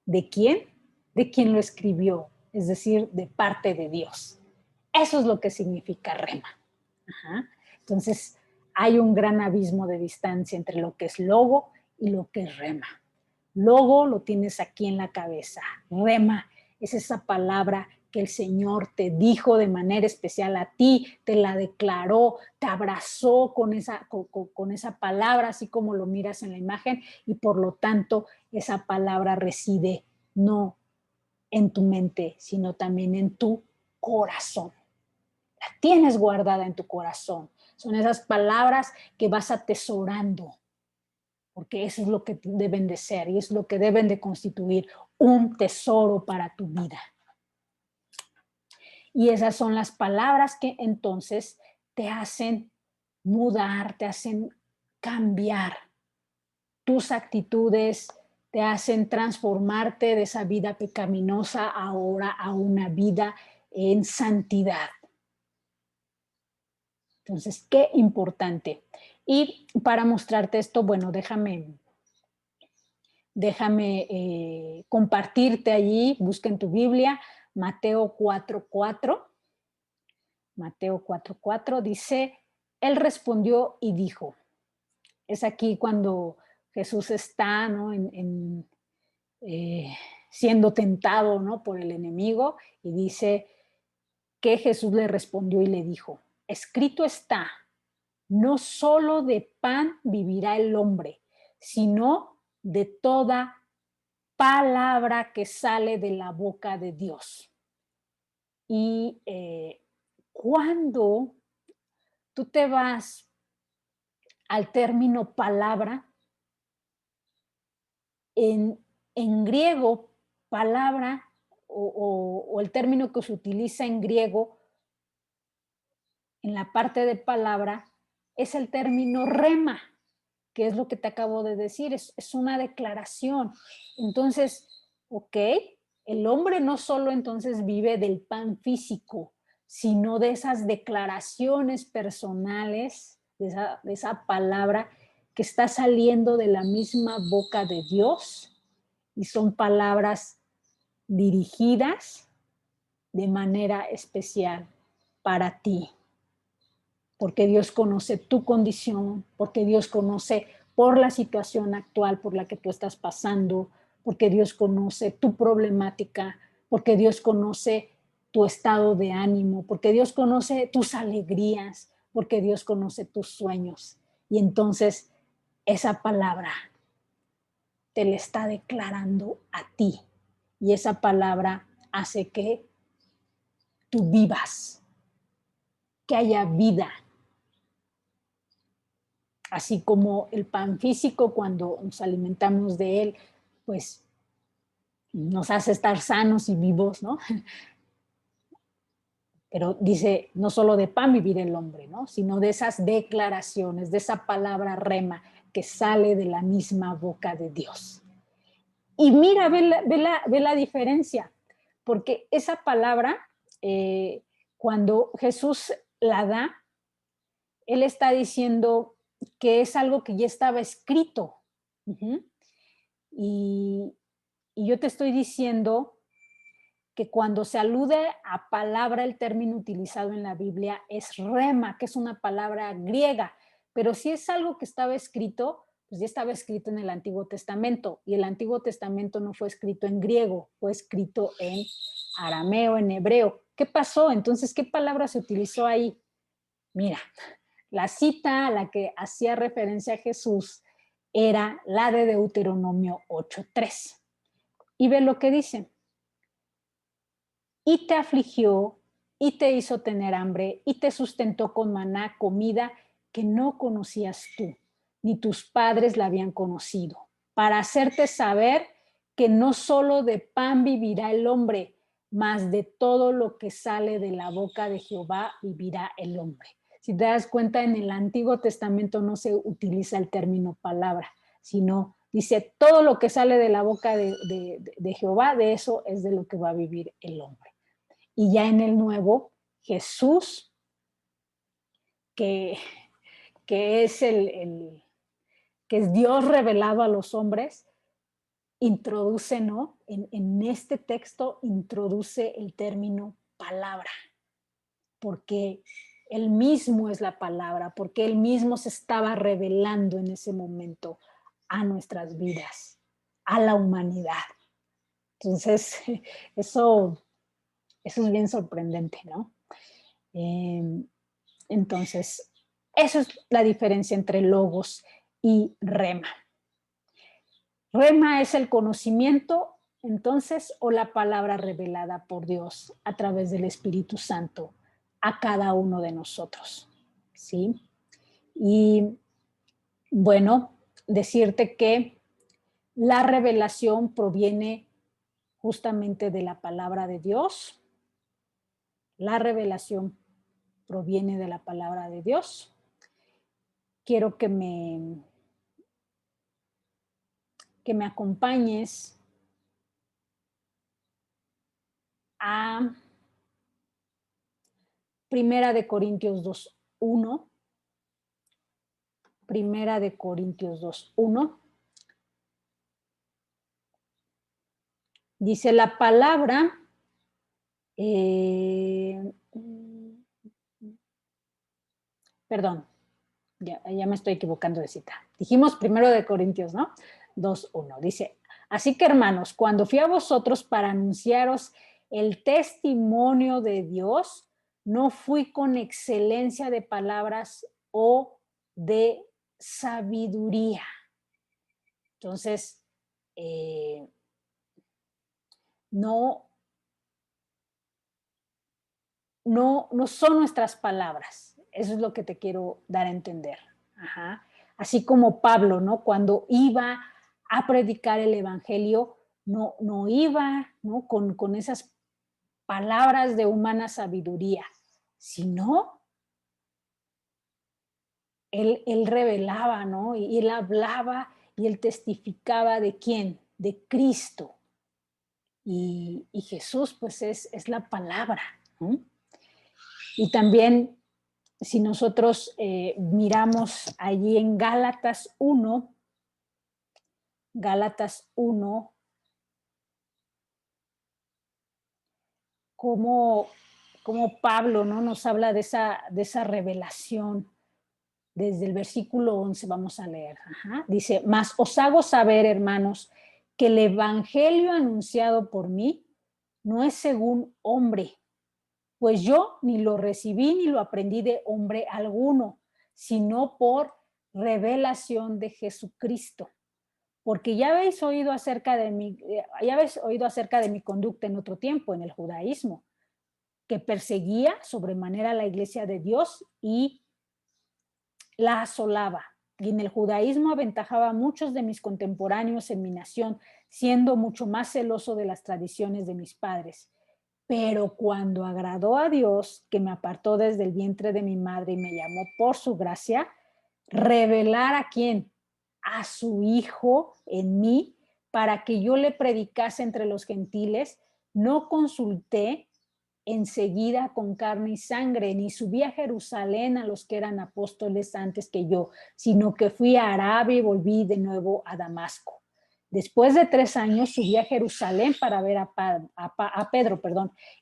¿De quién? De quien lo escribió, es decir, de parte de Dios. Eso es lo que significa rema. Ajá. Entonces, hay un gran abismo de distancia entre lo que es logo y lo que es rema. Logo lo tienes aquí en la cabeza. Rema es esa palabra que el Señor te dijo de manera especial a ti, te la declaró, te abrazó con esa palabra, así como lo miras en la imagen, y por lo tanto esa palabra reside no en tu mente, sino también en tu corazón. La tienes guardada en tu corazón. Son esas palabras que vas atesorando, porque eso es lo que deben de ser y es lo que deben de constituir un tesoro para tu vida. Y esas son las palabras que entonces te hacen mudar, te hacen cambiar tus actitudes, te hacen transformarte de esa vida pecaminosa ahora a una vida en santidad. Entonces, qué importante. Y para mostrarte esto, bueno, déjame compartirte allí, busca en tu Biblia, Mateo 4:4. Mateo 4:4 dice, él respondió y dijo, es aquí cuando Jesús está, ¿no? Siendo tentado, ¿no? Por el enemigo, y dice que Jesús le respondió y le dijo, escrito está, no solo de pan vivirá el hombre, sino de toda palabra que sale de la boca de Dios. Y cuando tú te vas al término palabra, en griego, palabra o el término que se utiliza en griego en la parte de palabra es el término rema, que es lo que te acabo de decir, es una declaración. Entonces, ok, el hombre no solo entonces vive del pan físico, sino de esas declaraciones personales, de esa palabra que está saliendo de la misma boca de Dios, y son palabras dirigidas de manera especial para ti, porque Dios conoce tu condición, porque Dios conoce por la situación actual por la que tú estás pasando, porque Dios conoce tu problemática, porque Dios conoce tu estado de ánimo, porque Dios conoce tus alegrías, porque Dios conoce tus sueños. Y entonces esa palabra te le está declarando a ti. Y esa palabra hace que tú vivas, que haya vida. Así como el pan físico, cuando nos alimentamos de él, pues nos hace estar sanos y vivos, ¿no? Pero dice, no solo de pan vivir el hombre, ¿no? Sino de esas declaraciones, de esa palabra rema que sale de la misma boca de Dios. Y mira, ve la diferencia, porque esa palabra, cuando Jesús la da, Él está diciendo que es algo que ya estaba escrito. Uh-huh. y, y yo te estoy diciendo que cuando se alude a palabra, el término utilizado en la Biblia es rema, que es una palabra griega, pero si es algo que estaba escrito, pues ya estaba escrito en el Antiguo Testamento, y el Antiguo Testamento no fue escrito en griego, fue escrito en arameo, en hebreo. ¿Qué pasó? Entonces, ¿qué palabra se utilizó ahí? Mira, la cita a la que hacía referencia a Jesús era la de Deuteronomio 8:3. Y ve lo que dice. Y te afligió, y te hizo tener hambre, y te sustentó con maná, comida que no conocías tú, ni tus padres la habían conocido, para hacerte saber que no solo de pan vivirá el hombre, mas de todo lo que sale de la boca de Jehová vivirá el hombre. Si te das cuenta, en el Antiguo Testamento no se utiliza el término palabra, sino dice todo lo que sale de la boca de Jehová, de eso es de lo que va a vivir el hombre. Y ya en el Nuevo, Jesús, que, que es que es Dios revelado a los hombres, introduce, ¿no? En este texto introduce el término palabra, porque él mismo es la palabra, porque él mismo se estaba revelando en ese momento a nuestras vidas, a la humanidad. Entonces, eso es bien sorprendente, ¿no? Entonces, esa es la diferencia entre logos y rema. Rema es el conocimiento, entonces, o la palabra revelada por Dios a través del Espíritu Santo a cada uno de nosotros, ¿sí? Y bueno, decirte que la revelación proviene justamente de la palabra de Dios. La revelación proviene de la palabra de Dios. Quiero que me acompañes a Primera de Corintios 2:1. Primera de Corintios 2:1. Dice la palabra, perdón, ya me estoy equivocando de cita. Dijimos Primero de Corintios, ¿no? 2:1. Dice, así que hermanos, cuando fui a vosotros para anunciaros el testimonio de Dios, no fui con excelencia de palabras o de sabiduría. Entonces, no son nuestras palabras. Eso es lo que te quiero dar a entender. Ajá. Así como Pablo, ¿no? Cuando iba a predicar el evangelio, no iba, ¿no? Con esas palabras de humana sabiduría, sino él revelaba, ¿no? Y él hablaba y él testificaba de quién, de Cristo. Y Jesús, pues es la palabra, ¿no? Y también, si nosotros miramos allí en Gálatas 1, como Pablo, ¿no? Nos habla de esa revelación. Desde el versículo 11 vamos a leer. Ajá. Dice, mas os hago saber, hermanos, que el evangelio anunciado por mí no es según hombre, pues yo ni lo recibí ni lo aprendí de hombre alguno, sino por revelación de Jesucristo. Porque ya habéis oído acerca de mi conducta en otro tiempo, en el judaísmo, que perseguía sobremanera la iglesia de Dios y la asolaba. Y en el judaísmo aventajaba a muchos de mis contemporáneos en mi nación, siendo mucho más celoso de las tradiciones de mis padres. Pero cuando agradó a Dios, que me apartó desde el vientre de mi madre y me llamó por su gracia, revelar a quién, a su Hijo en mí, para que yo le predicase entre los gentiles, no consulté enseguida con carne y sangre, ni subí a Jerusalén a los que eran apóstoles antes que yo, sino que fui a Arabia y volví de nuevo a Damasco. Después de 3 años subí a Jerusalén para ver a Pedro,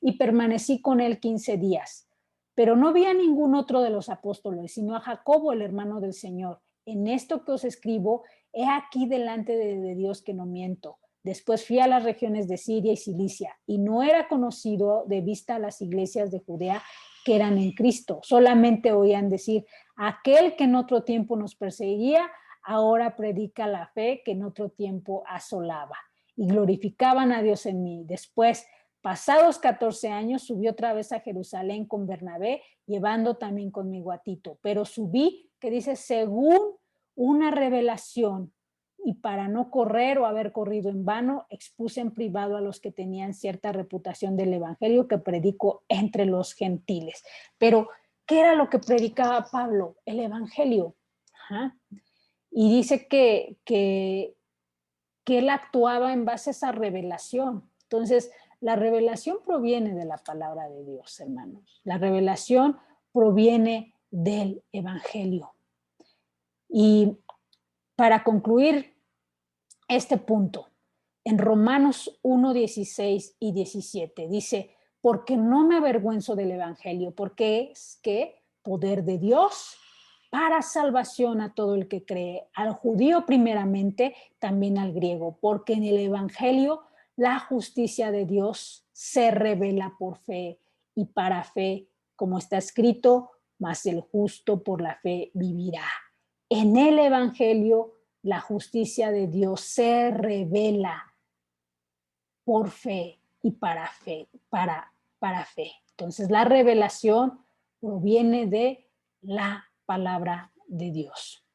y permanecí con él 15 días. Pero no vi a ningún otro de los apóstoles, sino a Jacobo, el hermano del Señor. En esto que os escribo, he aquí delante de Dios que no miento. Después fui a las regiones de Siria y Cilicia, y no era conocido de vista las iglesias de Judea que eran en Cristo. Solamente oían decir, aquel que en otro tiempo nos perseguía, ahora predica la fe que en otro tiempo asolaba. Y glorificaban a Dios en mí. Después, pasados 14 años, subí otra vez a Jerusalén con Bernabé, llevando también conmigo a Tito. Pero subí, que dice, según una revelación, y para no correr o haber corrido en vano, expuse en privado a los que tenían cierta reputación del evangelio que predico entre los gentiles. Pero, ¿qué era lo que predicaba Pablo? El evangelio. Ajá. Y dice que él actuaba en base a esa revelación. Entonces, la revelación proviene de la palabra de Dios, hermanos. La revelación proviene del evangelio. Y para concluir este punto, en Romanos 1, 16 y 17 dice, porque no me avergüenzo del evangelio, porque es que poder de Dios para salvación a todo el que cree, al judío primeramente, también al griego, porque en el evangelio la justicia de Dios se revela por fe y para fe, como está escrito, mas el justo por la fe vivirá. En el evangelio la justicia de Dios se revela por fe y para fe, para fe. Entonces la revelación proviene de la palabra de Dios.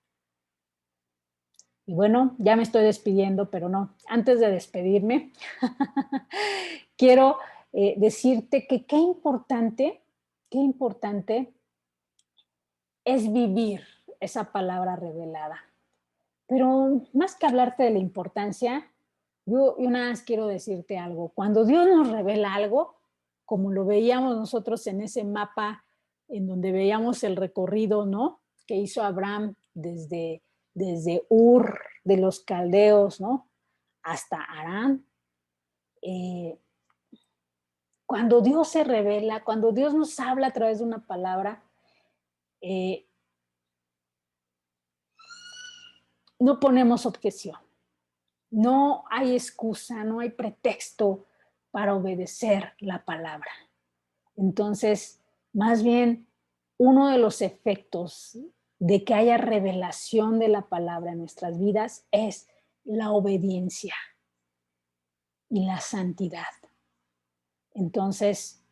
Y bueno, ya me estoy despidiendo, pero no, antes de despedirme, quiero decirte que qué importante es vivir esa palabra revelada. Pero más que hablarte de la importancia, yo nada más quiero decirte algo. Cuando Dios nos revela algo, como lo veíamos nosotros en ese mapa, en donde veíamos el recorrido, ¿no? Que hizo Abraham desde Ur de los caldeos, ¿no? Hasta Harán. Cuando Dios se revela, cuando Dios nos habla a través de una palabra, no ponemos objeción. No hay excusa, no hay pretexto para obedecer la palabra. Entonces, más bien, uno de los efectos de que haya revelación de la palabra en nuestras vidas es la obediencia y la santidad. Entonces,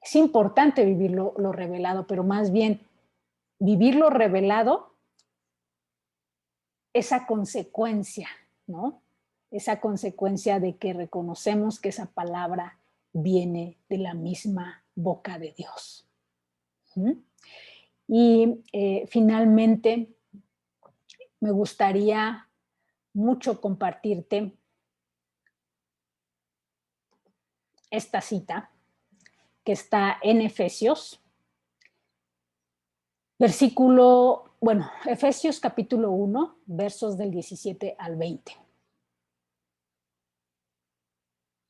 es importante vivir lo revelado, pero más bien vivir lo revelado, esa consecuencia, ¿no? Esa consecuencia de que reconocemos que esa palabra viene de la misma boca de Dios. ¿Mm? Y finalmente, me gustaría mucho compartirte esta cita que está en Efesios, Efesios capítulo 1, versos del 17 al 20.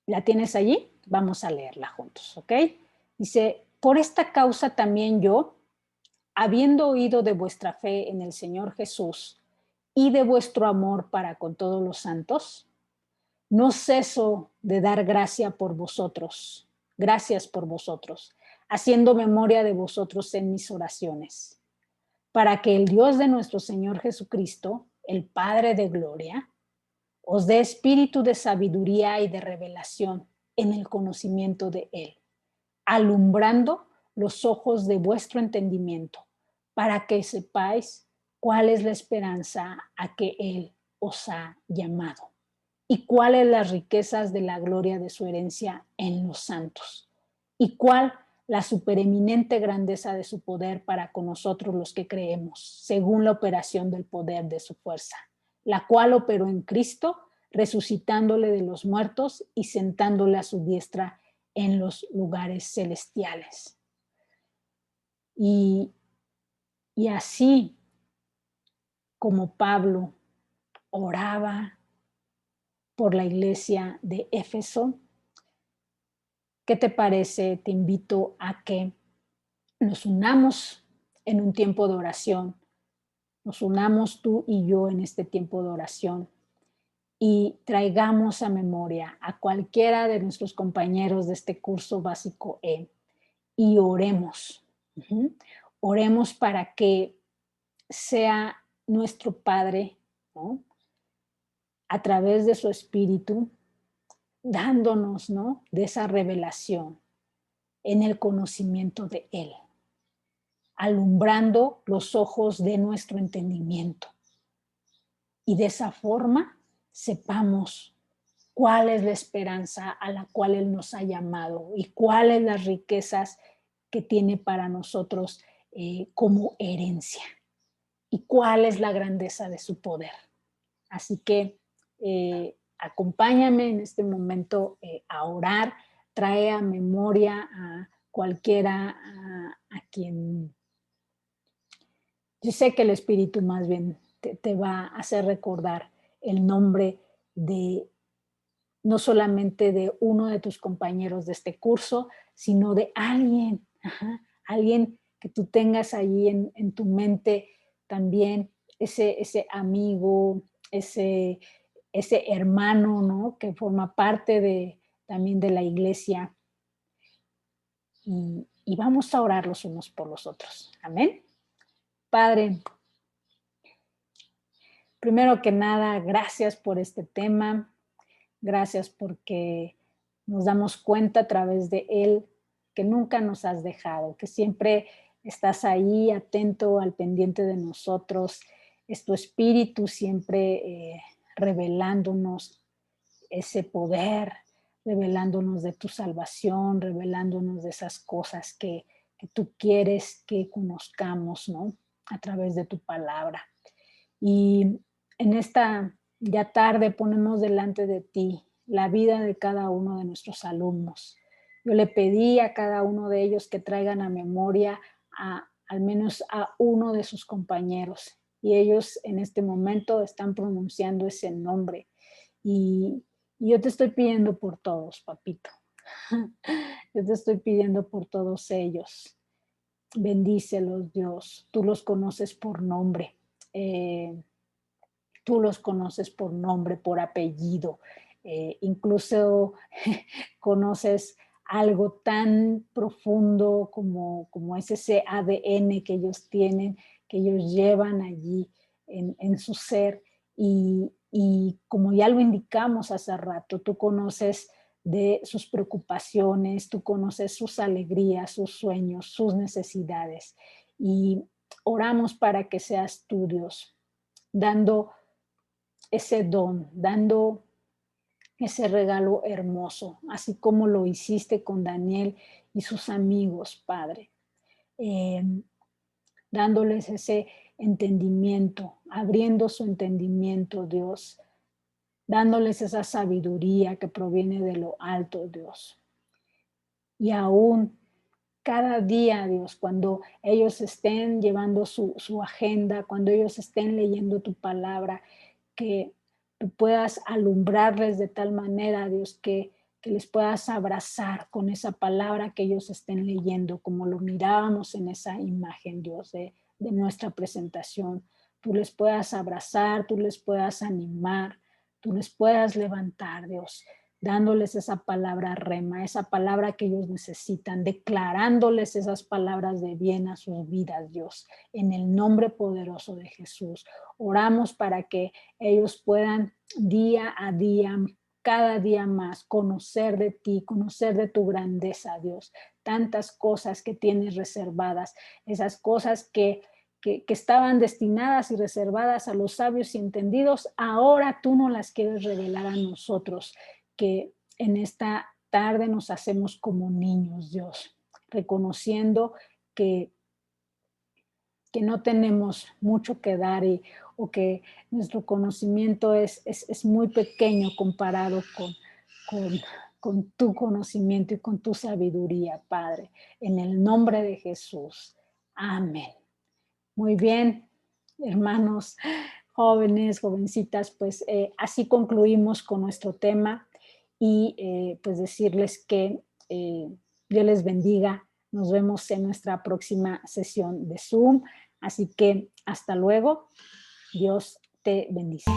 ¿La tienes allí? Vamos a leerla juntos, ¿ok? Dice, por esta causa también yo, habiendo oído de vuestra fe en el Señor Jesús y de vuestro amor para con todos los santos, no ceso de dar gracias por vosotros, haciendo memoria de vosotros en mis oraciones, para que el Dios de nuestro Señor Jesucristo, el Padre de gloria, os dé espíritu de sabiduría y de revelación en el conocimiento de Él, alumbrando los ojos de vuestro entendimiento, para que sepáis cuál es la esperanza a que Él os ha llamado y cuáles las riquezas de la gloria de su herencia en los santos, y cuál la supereminente grandeza de su poder para con nosotros los que creemos, según la operación del poder de su fuerza, la cual operó en Cristo, resucitándole de los muertos y sentándole a su diestra en los lugares celestiales. Y así como Pablo oraba por la iglesia de Éfeso, ¿qué te parece? Te invito a que nos unamos en un tiempo de oración, nos unamos tú y yo en este tiempo de oración y traigamos a memoria a cualquiera de nuestros compañeros de este curso básico E y oremos. Oremos para que sea nuestro Padre, ¿no?, a través de su Espíritu, dándonos, ¿no?, de esa revelación en el conocimiento de Él, alumbrando los ojos de nuestro entendimiento. Y de esa forma sepamos cuál es la esperanza a la cual Él nos ha llamado y cuáles las riquezas que tiene para nosotros como herencia y cuál es la grandeza de su poder. Así que acompáñame en este momento a orar, trae a memoria a cualquiera a quien yo sé que el Espíritu más bien te va a hacer recordar el nombre de no solamente de uno de tus compañeros de este curso, sino de alguien, alguien que tú tengas allí en tu mente también, ese amigo, ese hermano, ¿no?, que forma parte también de la iglesia. Y vamos a orar los unos por los otros. Amén. Padre, primero que nada, gracias por este tema. Gracias porque nos damos cuenta a través de él que nunca nos has dejado, que siempre estás ahí atento al pendiente de nosotros. Es tu espíritu siempre revelándonos ese poder, revelándonos de tu salvación, revelándonos de esas cosas que tú quieres que conozcamos, ¿no?, a través de tu palabra. Y en esta ya tarde ponemos delante de ti la vida de cada uno de nuestros alumnos. Yo le pedí a cada uno de ellos que traigan a memoria al menos a uno de sus compañeros, y ellos en este momento están pronunciando ese nombre. Y yo te estoy pidiendo por todos, papito. Yo te estoy pidiendo por todos ellos. Bendícelos, Dios. Tú los conoces por nombre. Tú los conoces por nombre, por apellido. Incluso conoces algo tan profundo como es ese ADN que ellos tienen, que ellos llevan allí en su ser. Y como ya lo indicamos hace rato, tú conoces de sus preocupaciones, tú conoces sus alegrías, sus sueños, sus necesidades. Y oramos para que seas tú, Dios, dando ese don, dando ese regalo hermoso, así como lo hiciste con Daniel y sus amigos, Padre. Eh, Dándoles ese entendimiento, abriendo su entendimiento, Dios, dándoles esa sabiduría que proviene de lo alto, Dios. Y aún cada día, Dios, cuando ellos estén llevando su agenda, cuando ellos estén leyendo tu palabra, que tú puedas alumbrarles de tal manera, Dios, que les puedas abrazar con esa palabra que ellos estén leyendo, como lo mirábamos en esa imagen, Dios, de nuestra presentación. Tú les puedas abrazar, tú les puedas animar, tú les puedas levantar, Dios, dándoles esa palabra rema, esa palabra que ellos necesitan, declarándoles esas palabras de bien a sus vidas, Dios, en el nombre poderoso de Jesús. Oramos para que ellos puedan día a día, cada día más, conocer de ti, conocer de tu grandeza, Dios, tantas cosas que tienes reservadas, esas cosas que estaban destinadas y reservadas a los sabios y entendidos, ahora tú no las quieres revelar a nosotros, que en esta tarde nos hacemos como niños, Dios, reconociendo que, que no tenemos mucho que dar o que nuestro conocimiento es muy pequeño comparado con, con tu conocimiento y con tu sabiduría, Padre, en el nombre de Jesús. Amén. Muy bien, hermanos, jóvenes, jovencitas, pues así concluimos con nuestro tema y pues decirles que Dios les bendiga. Nos vemos en nuestra próxima sesión de Zoom. Así que hasta luego. Dios te bendice.